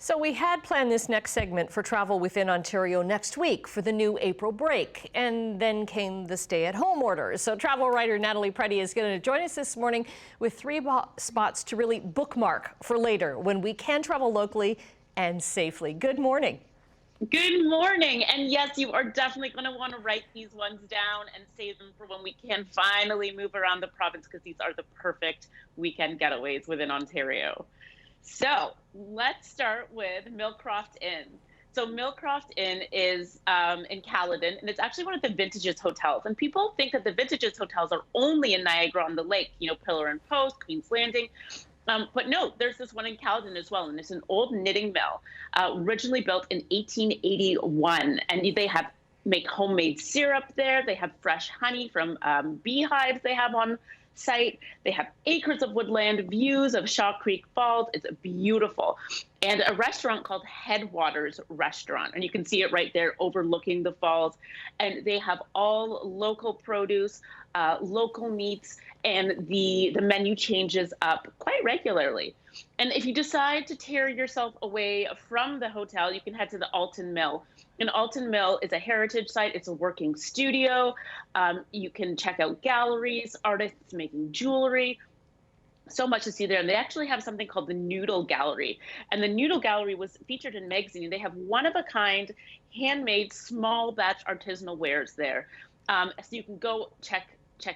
So we had planned this next segment for travel within Ontario next week for the new April break, and then came the stay-at-home orders. So travel writer Natalie Preddie is going to join us this morning with three spots to really bookmark for later when we can travel locally and safely. Good morning. Good morning. And yes, you are definitely going to want to write these ones down and save them for when we can finally move around the province, because these are the perfect weekend getaways within Ontario. So let's start with Millcroft Inn. So Millcroft Inn is in Caledon, and it's actually one of the Vintages hotels. And people think that the Vintages hotels are only in Niagara-on-the-Lake, you know, Pillar and Post, Queen's Landing. But no, there's this one in Caledon as well, and it's an old knitting mill, originally built in 1881. And they make homemade syrup there. They have fresh honey from beehives they have on site. They have acres of woodland, views of Shaw Creek Falls. It's beautiful. And a restaurant called Headwaters Restaurant. And you can see it right there overlooking the falls. And they have all local produce, local meats, and the menu changes up quite regularly. And if you decide to tear yourself away from the hotel, you can head to the Alton Mill. And Alton Mill is a heritage site. It's a working studio. You can check out galleries, artists making jewelry. So much to see there. And they actually have something called the Noodle Gallery. And the Noodle Gallery was featured in magazine. They have one-of-a-kind, handmade, small batch artisanal wares there. So you can go check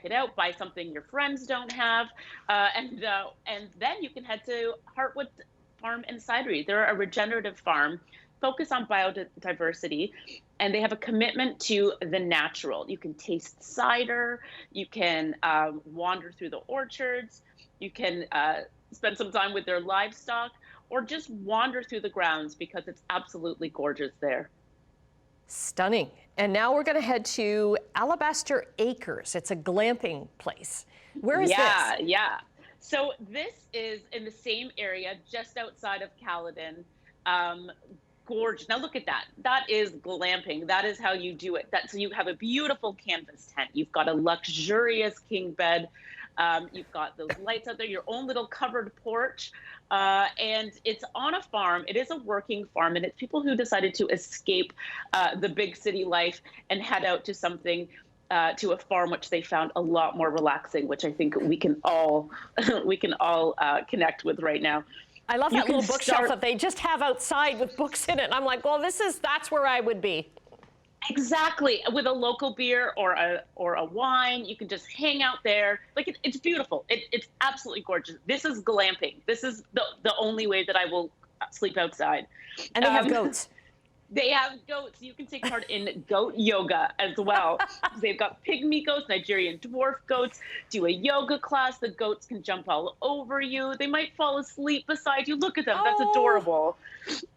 it out, buy something your friends don't have, and then you can head to Heartwood Farm and Cidery. They're a regenerative farm, focus on biodiversity, and they have a commitment to the natural. You can taste cider, you can wander through the orchards, you can spend some time with their livestock, or just wander through the grounds because it's absolutely gorgeous there. Stunning. And now we're going to head to Alabaster Acres. It's a glamping place. Where is this? Yeah. So this is in the same area, just outside of Caledon. Gorgeous. Now look at that. That is glamping. That is how you do it. So you have a beautiful canvas tent. You've got a luxurious king bed. You've got those lights out there, your own little covered porch. And it's on a farm. It is a working farm, and it's people who decided to escape the big city life and head out to something, to a farm which they found a lot more relaxing, which I think we can all connect with right now. I love that little bookshelf that they just have outside with books in it. And I'm like, well, that's where I would be. Exactly. With a local beer or a wine, you can just hang out there. Like it's beautiful. It's absolutely gorgeous. This is glamping. This is the only way that I will sleep outside. And they have goats. They have goats. You can take part in goat yoga as well. They've got pygmy goats, Nigerian dwarf goats. Do a yoga class. The goats can jump all over you. They might fall asleep beside you. Look at them. That's adorable.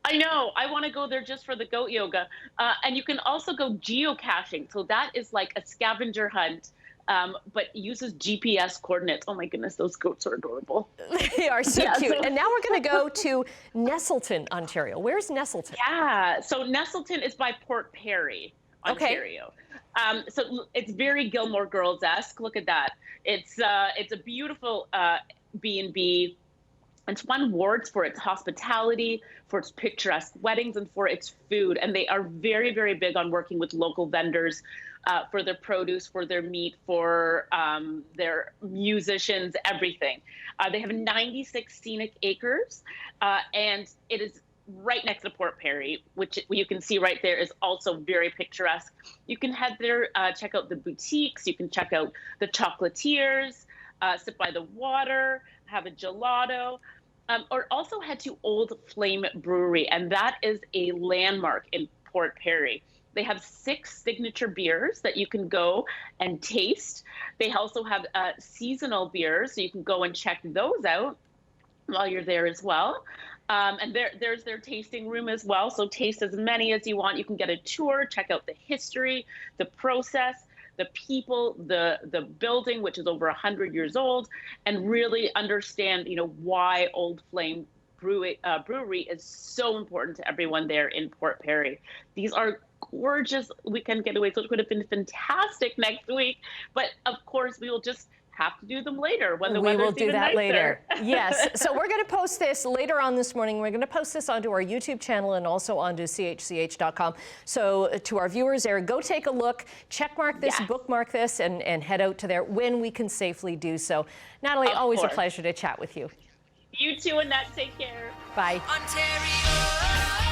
I know. I want to go there just for the goat yoga. And you can also go geocaching. So that is like a scavenger hunt, but uses GPS coordinates. Oh my goodness, those goats are adorable. They are so cute. And now we're going to go to Nestleton, Ontario. Where's Nestleton? Yeah, so Nestleton is by Port Perry, Ontario. Okay. So it's very Gilmore Girls-esque. Look at that. It's a beautiful B&B. It's won awards for its hospitality, for its picturesque weddings, and for its food. And they are very, very big on working with local vendors for their produce, for their meat, for their musicians, everything. They have 96 scenic acres, and it is right next to Port Perry, which you can see right there is also very picturesque. You can head there, check out the boutiques. You can check out the chocolatiers, sit by the water, have a gelato, or also head to Old Flame Brewery, and that is a landmark in Port Perry. They have 6 signature beers that you can go and taste. They also have seasonal beers, so you can go and check those out while you're there as well. And there's their tasting room as well, so taste as many as you want. You can get a tour, check out the history, the process, the people, the building, which is over 100 years old, and really understand, why Old Flame Brewery is so important to everyone there in Port Perry. These are gorgeous weekend getaways, which would have been fantastic next week. But of course, we will just have to do them later when the We weather's will do even that nicer. later. Yes. So we're going to post this later on this morning. We're going to post this onto our YouTube channel and also onto chch.com. So to our viewers there, go take a look, checkmark this, Yes. bookmark this, and head out to there when we can safely do so. Natalie, Of always course. a pleasure to chat with you. You too, Annette. Take care. Bye. Ontario.